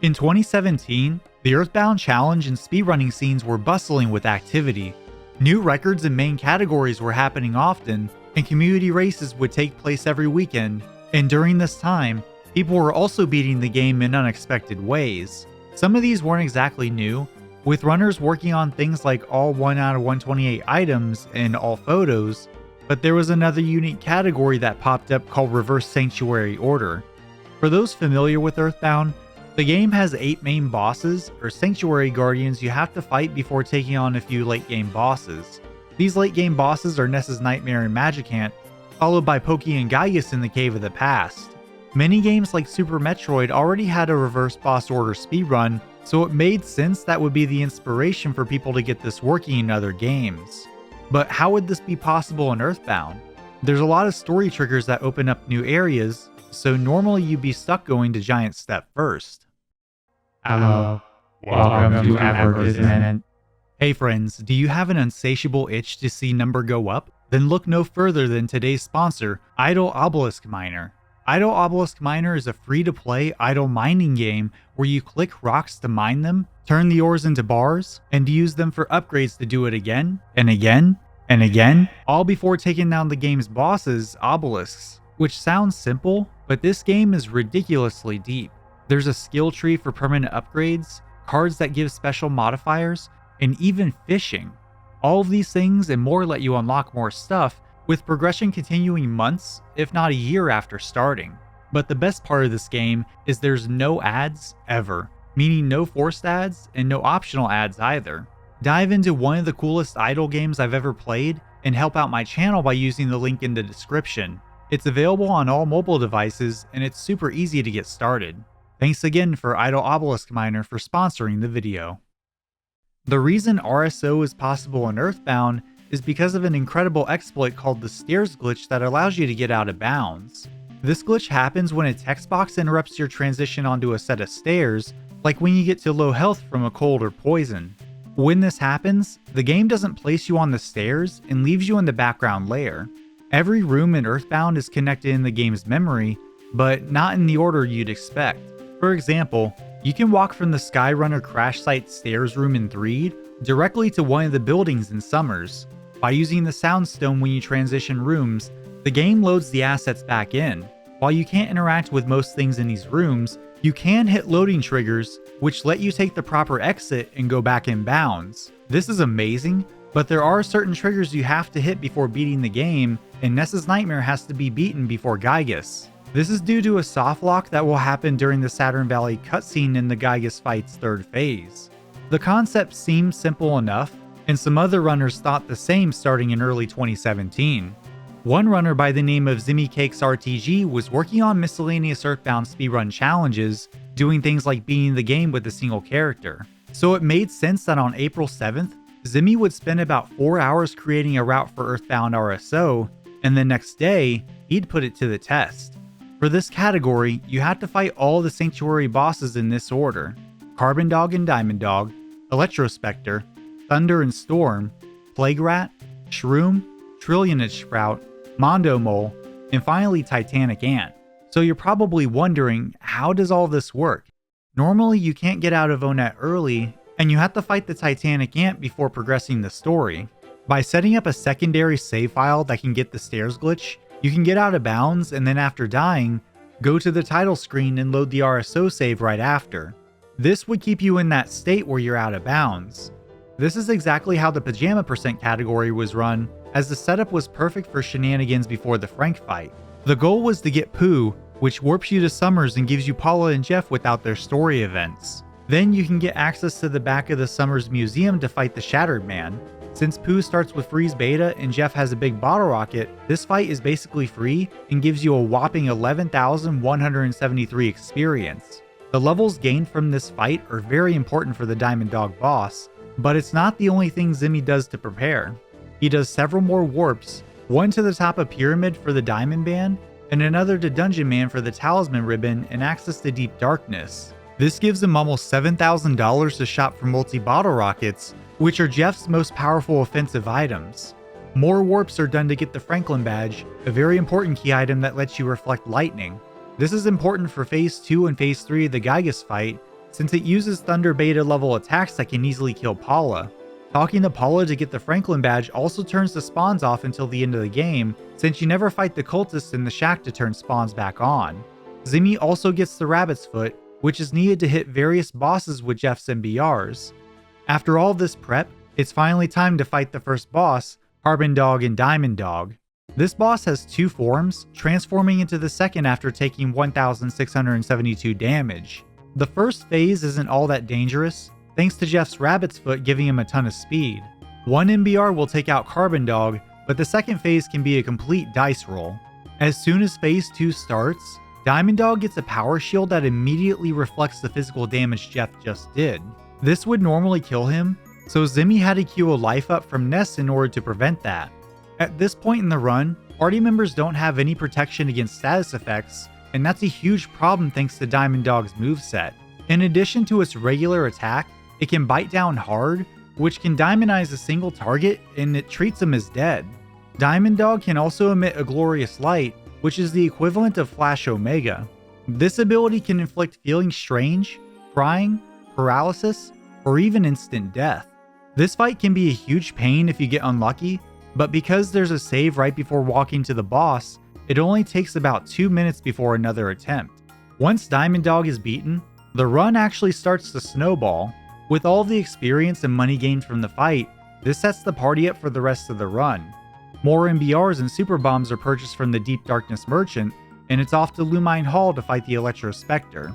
In 2017, the EarthBound challenge and speedrunning scenes were bustling with activity. New records and main categories were happening often, and community races would take place every weekend. And during this time, people were also beating the game in unexpected ways. Some of these weren't exactly new, with runners working on things like all 1 out of 128 items and all photos, but there was another unique category that popped up called Reverse Sanctuary Order. For those familiar with EarthBound, the game has 8 main bosses, or Sanctuary Guardians, you have to fight before taking on a few late game bosses. These late game bosses are Ness's Nightmare and Magicant, followed by Pokey and Gaius in the Cave of the Past. Many games like Super Metroid already had a reverse boss order speedrun, so it made sense that would be the inspiration for people to get this working in other games. But how would this be possible in EarthBound? There's a lot of story triggers that open up new areas, so normally you'd be stuck going to Giant Step first. Hello, welcome to advertisement. Hey friends, do you have an insatiable itch to see number go up? Then look no further than today's sponsor, Idle Obelisk Miner. Idle Obelisk Miner is a free-to-play idle mining game where you click rocks to mine them, turn the ores into bars, and use them for upgrades to do it again, and again, and again, all before taking down the game's bosses, obelisks. Which sounds simple, but this game is ridiculously deep. There's a skill tree for permanent upgrades, cards that give special modifiers, and even fishing. All of these things and more let you unlock more stuff, with progression continuing months, if not a year after starting. But the best part of this game is there's no ads ever, meaning no forced ads and no optional ads either. Dive into one of the coolest idle games I've ever played and help out my channel by using the link in the description. It's available on all mobile devices and it's super easy to get started. Thanks again for Idle Obelisk Miner for sponsoring the video. The reason RSO is possible in EarthBound is because of an incredible exploit called the stairs glitch that allows you to get out of bounds. This glitch happens when a text box interrupts your transition onto a set of stairs, like when you get to low health from a cold or poison. When this happens, the game doesn't place you on the stairs and leaves you in the background layer. Every room in EarthBound is connected in the game's memory, but not in the order you'd expect. For example, you can walk from the Skyrunner crash site stairs room in Threed directly to one of the buildings in Summers. By using the Soundstone when you transition rooms, the game loads the assets back in. While you can't interact with most things in these rooms, you can hit loading triggers, which let you take the proper exit and go back in bounds. This is amazing, but there are certain triggers you have to hit before beating the game, and Ness's Nightmare has to be beaten before Gygus. This is due to a soft lock that will happen during the Saturn Valley cutscene in the Gygus fight's third phase. The concept seems simple enough, and some other runners thought the same starting in early 2017. One runner by the name of Zimmy Cakes RTG was working on miscellaneous EarthBound speedrun challenges, doing things like beating the game with a single character. So it made sense that on April 7th, Zimmy would spend about 4 hours creating a route for EarthBound RSO, and the next day, he'd put it to the test. For this category, you had to fight all the Sanctuary bosses in this order: Carbon Dog and Diamond Dog, Electrospectre, Thunder and Storm, Plague Rat, Shroom, Trillionage Sprout, Mondo Mole, and finally Titanic Ant. So you're probably wondering, how does all this work? Normally you can't get out of Onet early, and you have to fight the Titanic Ant before progressing the story. By setting up a secondary save file that can get the stairs glitch, you can get out of bounds and then after dying, go to the title screen and load the RSO save right after. This would keep you in that state where you're out of bounds. This is exactly how the Pajama Percent category was run, as the setup was perfect for shenanigans before the Frank fight. The goal was to get Pooh, which warps you to Summers and gives you Paula and Jeff without their story events. Then you can get access to the back of the Summers Museum to fight the Shattered Man. Since Pooh starts with Freeze Beta and Jeff has a big bottle rocket, this fight is basically free and gives you a whopping 11,173 experience. The levels gained from this fight are very important for the Diamond Dog boss, but it's not the only thing Zimmy does to prepare. He does several more warps, one to the top of Pyramid for the Diamond Band, and another to Dungeon Man for the Talisman Ribbon and access to Deep Darkness. This gives him almost $7,000 to shop for multi-bottle rockets, which are Jeff's most powerful offensive items. More warps are done to get the Franklin Badge, a very important key item that lets you reflect lightning. This is important for Phase 2 and Phase 3 of the Gygus fight, since it uses Thunder Beta level attacks that can easily kill Paula. Talking to Paula to get the Franklin badge also turns the spawns off until the end of the game, since you never fight the cultists in the shack to turn spawns back on. Zimmy also gets the Rabbit's Foot, which is needed to hit various bosses with Jeff's MBRs. After all this prep, it's finally time to fight the first boss, Carbon Dog and Diamond Dog. This boss has two forms, transforming into the second after taking 1,672 damage. The first phase isn't all that dangerous, thanks to Jeff's Rabbit's Foot giving him a ton of speed. One MBR will take out Carbon Dog, but the second phase can be a complete dice roll. As soon as phase 2 starts, Diamond Dog gets a power shield that immediately reflects the physical damage Jeff just did. This would normally kill him, so Zimmy had to queue a life up from Ness in order to prevent that. At this point in the run, party members don't have any protection against status effects, and that's a huge problem thanks to Diamond Dog's moveset. In addition to its regular attack, it can bite down hard, which can diamondize a single target and it treats them as dead. Diamond Dog can also emit a glorious light, which is the equivalent of Flash Omega. This ability can inflict feeling strange, crying, paralysis, or even instant death. This fight can be a huge pain if you get unlucky, but because there's a save right before walking to the boss, it only takes about 2 minutes before another attempt. Once Diamond Dog is beaten, the run actually starts to snowball. With all the experience and money gained from the fight, this sets the party up for the rest of the run. More MBRs and Super Bombs are purchased from the Deep Darkness Merchant, and it's off to Lumine Hall to fight the Electro Spectre.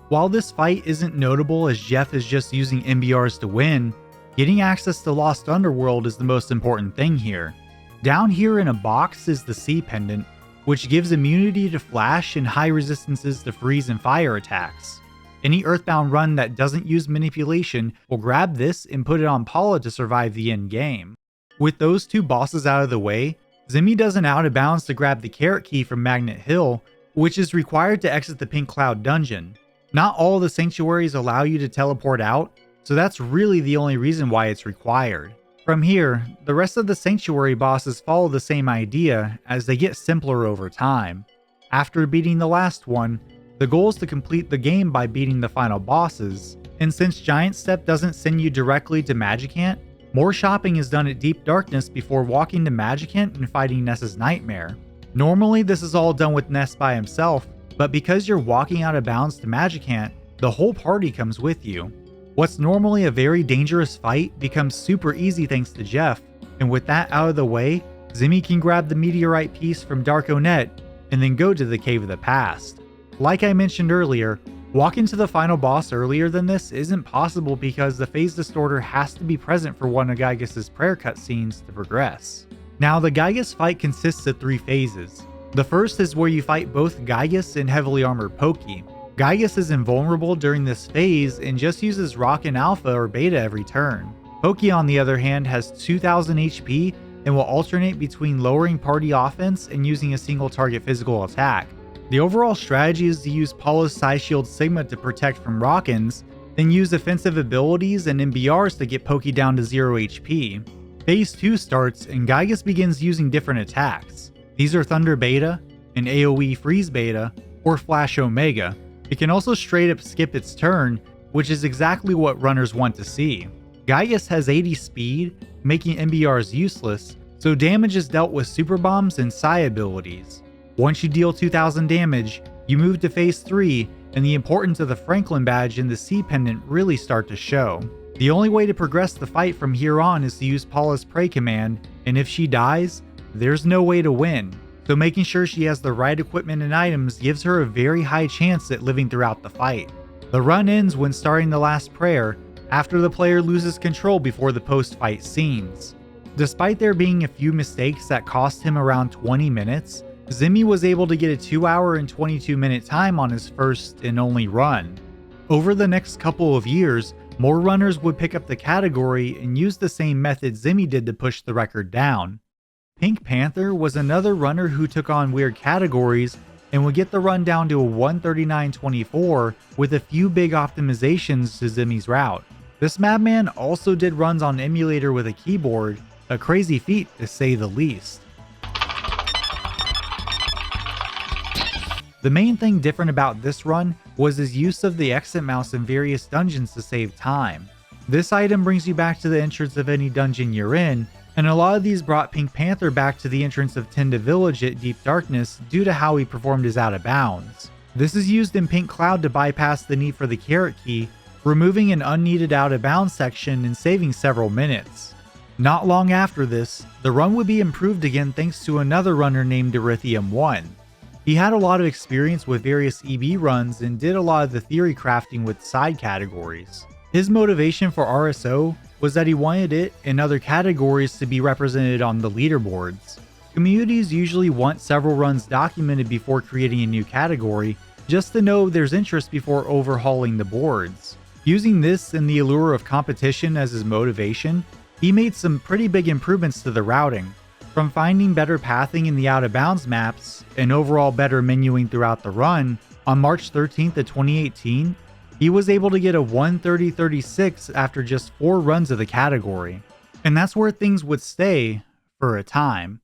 While this fight isn't notable as Jeff is just using MBRs to win, getting access to Lost Underworld is the most important thing here. Down here in a box is the Sea Pendant, which gives immunity to flash and high resistances to freeze and fire attacks. Any Earthbound run that doesn't use manipulation will grab this and put it on Paula to survive the end game. With those two bosses out of the way, Zimmy does an out of bounds to grab the Carrot Key from Magnet Hill, which is required to exit the Pink Cloud dungeon. Not all the sanctuaries allow you to teleport out, so that's really the only reason why it's required. From here, the rest of the sanctuary bosses follow the same idea as they get simpler over time. After beating the last one, the goal is to complete the game by beating the final bosses, and since Giant Step doesn't send you directly to Magicant, more shopping is done at Deep Darkness before walking to Magicant and fighting Ness's Nightmare. Normally this is all done with Ness by himself, but because you're walking out of bounds to Magicant, the whole party comes with you. What's normally a very dangerous fight becomes super easy thanks to Jeff, and with that out of the way, Zimmy can grab the meteorite piece from Darkonet and then go to the Cave of the Past. Like I mentioned earlier, walking to the final boss earlier than this isn't possible because the Phase Distorter has to be present for one of Gygus' prayer cutscenes to progress. Now the Gygus fight consists of 3 phases. The first is where you fight both Gygus and heavily armored Pokey. Gygus is invulnerable during this phase and just uses Rock and Alpha or Beta every turn. Pokey on the other hand has 2000 HP and will alternate between lowering party offense and using a single target physical attack. The overall strategy is to use Paula's Psyshield Sigma to protect from Rockins, then use offensive abilities and MBRs to get Pokey down to 0 HP. Phase 2 starts and Gygus begins using different attacks. These are Thunder Beta, an AoE Freeze Beta, or Flash Omega. It can also straight up skip its turn, which is exactly what runners want to see. Gygus has 80 speed, making MBRs useless, so damage is dealt with Super Bombs and Psi abilities. Once you deal 2000 damage, you move to phase 3, and the importance of the Franklin badge and the Sea Pendant really start to show. The only way to progress the fight from here on is to use Paula's Prey command, and if she dies, there's no way to win. So making sure she has the right equipment and items gives her a very high chance at living throughout the fight. The run ends when starting the last prayer, after the player loses control before the post-fight scenes. Despite there being a few mistakes that cost him around 20 minutes, Zimmy was able to get a 2 hour and 22 minute time on his first and only run. Over the next couple of years, more runners would pick up the category and use the same method Zimmy did to push the record down. Pink Panther was another runner who took on weird categories and would get the run down to a 139.24 with a few big optimizations to Zimmy's route. This madman also did runs on emulator with a keyboard, a crazy feat to say the least. The main thing different about this run was his use of the exit mouse in various dungeons to save time. This item brings you back to the entrance of any dungeon you're in, and a lot of these brought Pink Panther back to the entrance of Tenda Village at Deep Darkness due to how he performed his out of bounds. This is used in Pink Cloud to bypass the need for the carrot key, removing an unneeded out of bounds section and saving several minutes. Not long after this, the run would be improved again thanks to another runner named Erythium1. He had a lot of experience with various EB runs and did a lot of the theory crafting with side categories. His motivation for RSO was that he wanted it and other categories to be represented on the leaderboards. Communities usually want several runs documented before creating a new category, just to know there's interest before overhauling the boards. Using this and the allure of competition as his motivation, he made some pretty big improvements to the routing. From finding better pathing in the out of bounds maps and overall better menuing throughout the run, on March 13th of 2018, he was able to get a 1:30:36 after just 4 runs of the category. And that's where things would stay for a time.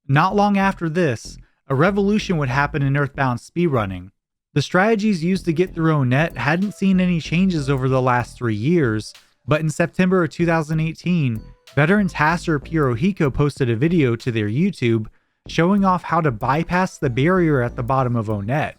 Not long after this, a revolution would happen in EarthBound Speedrunning. The strategies used to get through Onet hadn't seen any changes over the last 3 years, but in September of 2018, veteran taster Pirohiko posted a video to their YouTube showing off how to bypass the barrier at the bottom of Onet.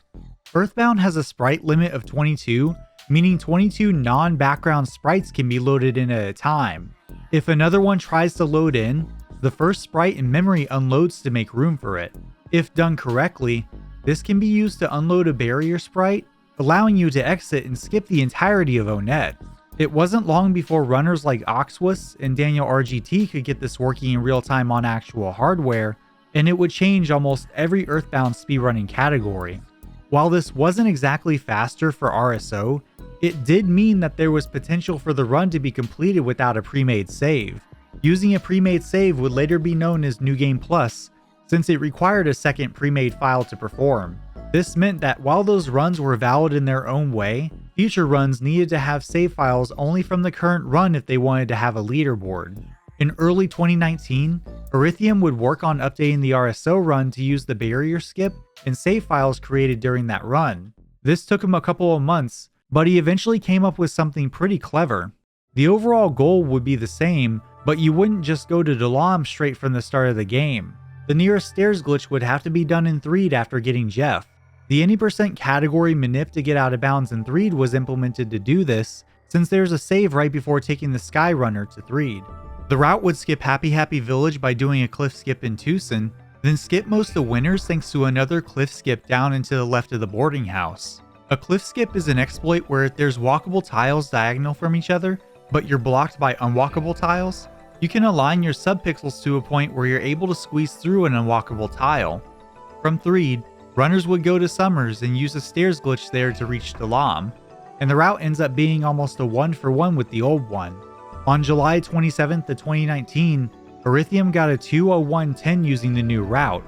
EarthBound has a sprite limit of 22, meaning 22 non-background sprites can be loaded in at a time. If another one tries to load in, the first sprite in memory unloads to make room for it. If done correctly, this can be used to unload a barrier sprite, allowing you to exit and skip the entirety of Onet. It wasn't long before runners like Oxwus and Daniel RGT could get this working in real time on actual hardware, and it would change almost every EarthBound speedrunning category. While this wasn't exactly faster for RSO, it did mean that there was potential for the run to be completed without a pre-made save. Using a pre-made save would later be known as New Game Plus, since it required a second pre-made file to perform. This meant that while those runs were valid in their own way, future runs needed to have save files only from the current run if they wanted to have a leaderboard. In early 2019, Erythium would work on updating the RSO run to use the barrier skip and save files created during that run. This took him a couple of months, but he eventually came up with something pretty clever. The overall goal would be the same, but you wouldn't just go to Dalam straight from the start of the game. The nearest stairs glitch would have to be done in Threed after getting Jeff. The any % category manip to get out of bounds in Threed was implemented to do this, since there's a save right before taking the Sky Runner to Threed. The route would skip Happy Happy Village by doing a cliff skip in Tucson, then skip most of the winners thanks to another cliff skip down into the left of the boarding house. A cliff skip is an exploit where there's walkable tiles diagonal from each other, but you're blocked by unwalkable tiles. You can align your subpixels to a point where you're able to squeeze through an unwalkable tile. From Threed, runners would go to Summers and use a stairs glitch there to reach Dalam, and the route ends up being almost a 1-for-1 with the old one. On July 27th of 2019, Erythium got a 2:01:10 using the new route.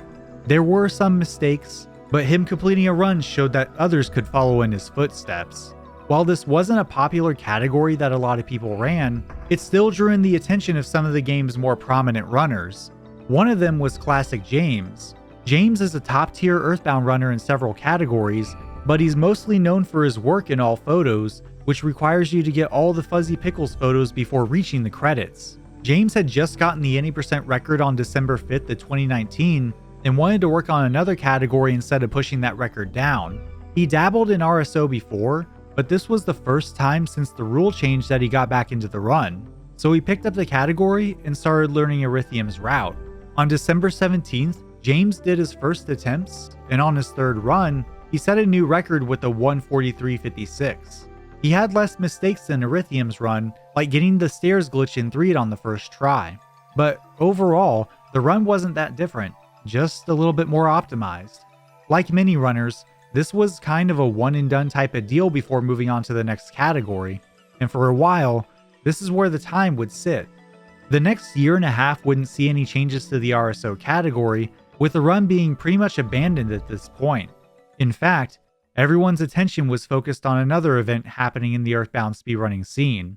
There were some mistakes, but him completing a run showed that others could follow in his footsteps. While this wasn't a popular category that a lot of people ran, it still drew in the attention of some of the game's more prominent runners. One of them was Classic James. James is a top-tier EarthBound runner in several categories, but he's mostly known for his work in all photos, which requires you to get all the Fuzzy Pickles photos before reaching the credits. James had just gotten the any % record on December 5th of 2019 and wanted to work on another category instead of pushing that record down. He dabbled in RSO before, but this was the first time since the rule change that he got back into the run. So he picked up the category and started learning Erythium's route. On December 17th, James did his first attempts, and on his third run, he set a new record with a 1:43:56. He had less mistakes than Erythium's run, like getting the stairs glitch in Threed on the first try. But overall, the run wasn't that different, just a little bit more optimized. Like many runners, this was kind of a one and done type of deal before moving on to the next category, and for a while, this is where the time would sit. The next year and a half wouldn't see any changes to the RSO category, with the run being pretty much abandoned at this point. In fact, everyone's attention was focused on another event happening in the EarthBound speedrunning scene.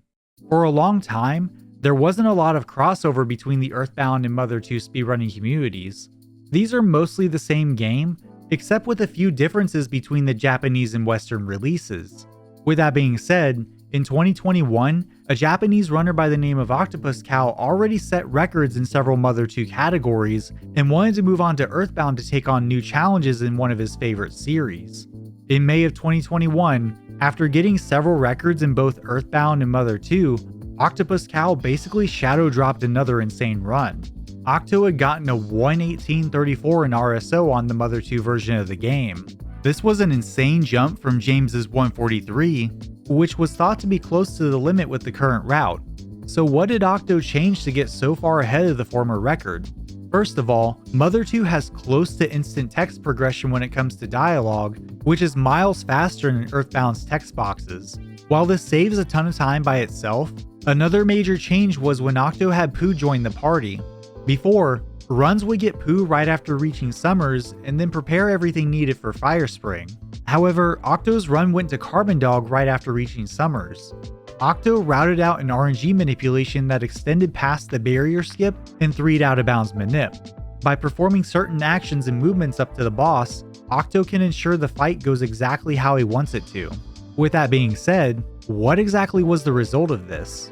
For a long time, there wasn't a lot of crossover between the EarthBound and Mother 2 speedrunning communities. These are mostly the same game, except with a few differences between the Japanese and Western releases. With that being said, in 2021, a Japanese runner by the name of Octopus Cow already set records in several Mother 2 categories and wanted to move on to EarthBound to take on new challenges in one of his favorite series. In May of 2021, after getting several records in both EarthBound and Mother 2, Octopus Cow basically shadow dropped another insane run. Octo had gotten a 1:18:34 in RSO on the Mother 2 version of the game. This was an insane jump from James's 1:43, which was thought to be close to the limit with the current route. So what did Octo change to get so far ahead of the former record? First of all, Mother 2 has close to instant text progression when it comes to dialogue, which is miles faster than EarthBound's text boxes. While this saves a ton of time by itself, another major change was when Octo had Pooh join the party. Before, runs would get Pooh right after reaching Summers and then prepare everything needed for Fire Spring. However, Octo's run went to Carbon Dog right after reaching Summers. Octo routed out an RNG manipulation that extended past the barrier skip and 3'd out of bounds manip. By performing certain actions and movements up to the boss, Octo can ensure the fight goes exactly how he wants it to. With that being said, what exactly was the result of this?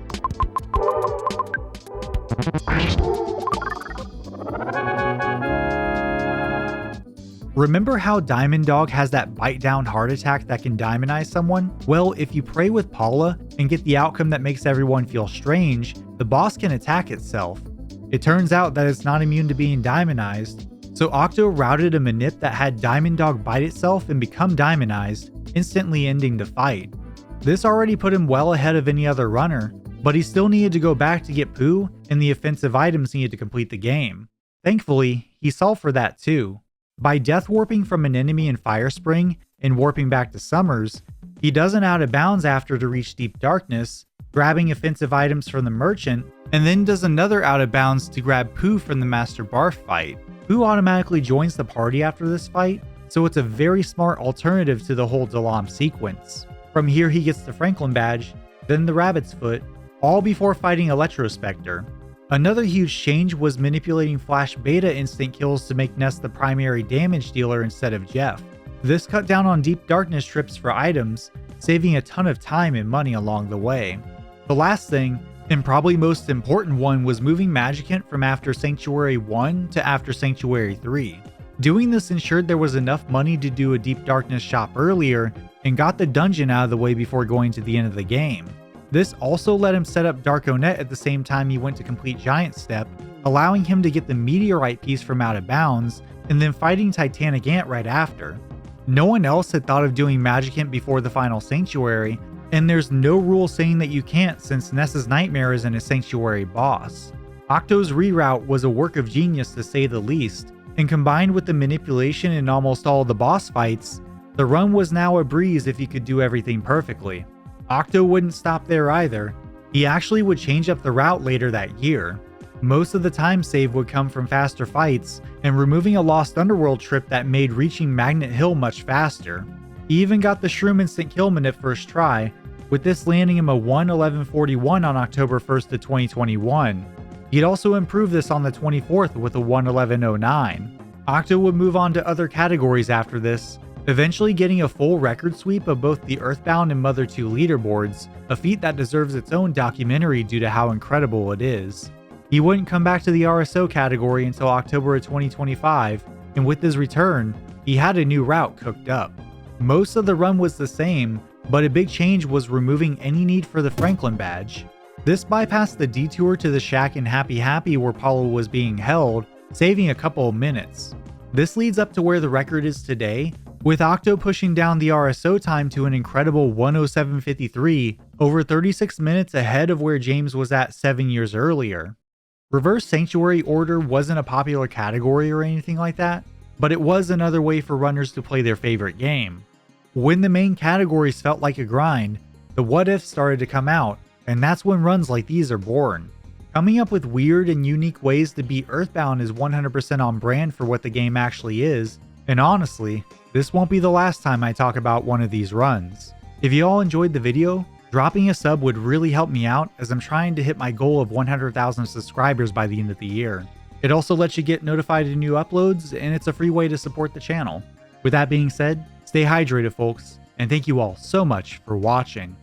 Remember how Diamond Dog has that bite down heart attack that can diamondize someone? Well, if you pray with Paula and get the outcome that makes everyone feel strange, the boss can attack itself. It turns out that it's not immune to being diamondized, so Octo routed a manip that had Diamond Dog bite itself and become diamondized, instantly ending the fight. This already put him well ahead of any other runner, but he still needed to go back to get Pooh and the offensive items needed to complete the game. Thankfully, he solved for that too. By death warping from an enemy in Fire Spring and warping back to Summers, he does an out of bounds after to reach Deep Darkness, grabbing offensive items from the merchant, and then does another out of bounds to grab Pooh from the Master Barf fight. Pooh automatically joins the party after this fight, so it's a very smart alternative to the whole Dalam sequence. From here he gets the Franklin badge, then the Rabbit's Foot, all before fighting Electrospectre. Another huge change was manipulating Flash Beta instant kills to make Ness the primary damage dealer instead of Jeff. This cut down on Deep Darkness trips for items, saving a ton of time and money along the way. The last thing, and probably most important one, was moving Magicant from after Sanctuary 1 to after Sanctuary 3. Doing this ensured there was enough money to do a Deep Darkness shop earlier and got the dungeon out of the way before going to the end of the game. This also let him set up Darkonet at the same time he went to complete Giant Step, allowing him to get the Meteorite piece from Out of Bounds, and then fighting Titanic Ant right after. No one else had thought of doing Magicant before the final Sanctuary, and there's no rule saying that you can't since Ness's Nightmare isn't a Sanctuary boss. Octo's reroute was a work of genius to say the least, and combined with the manipulation in almost all of the boss fights, the run was now a breeze if you could do everything perfectly. Octo wouldn't stop there either. He actually would change up the route later that year. Most of the time save would come from faster fights and removing a Lost Underworld trip that made reaching Magnet Hill much faster. He even got the Shroom instant kill manip first try, with this landing him a 1:11:41 on October 1st of 2021. He'd also improved this on the 24th with a 1:11:09. Octo would move on to other categories after this, eventually getting a full record sweep of both the EarthBound and Mother 2 leaderboards, a feat that deserves its own documentary due to how incredible it is. He wouldn't come back to the RSO category until October of 2025, and with his return, he had a new route cooked up. Most of the run was the same, but a big change was removing any need for the Franklin badge. This bypassed the detour to the shack in Happy Happy where Paulo was being held, saving a couple of minutes. This leads up to where the record is today, with Octo pushing down the RSO time to an incredible 1:07:53, over 36 minutes ahead of where James was at 7 years earlier. Reverse Sanctuary Order wasn't a popular category or anything like that, but it was another way for runners to play their favorite game. When the main categories felt like a grind, the what ifs started to come out, and that's when runs like these are born. Coming up with weird and unique ways to beat EarthBound is 100% on brand for what the game actually is, and honestly, this won't be the last time I talk about one of these runs. If you all enjoyed the video, dropping a sub would really help me out as I'm trying to hit my goal of 100,000 subscribers by the end of the year. It also lets you get notified of new uploads, and it's a free way to support the channel. With that being said, stay hydrated folks, and thank you all so much for watching.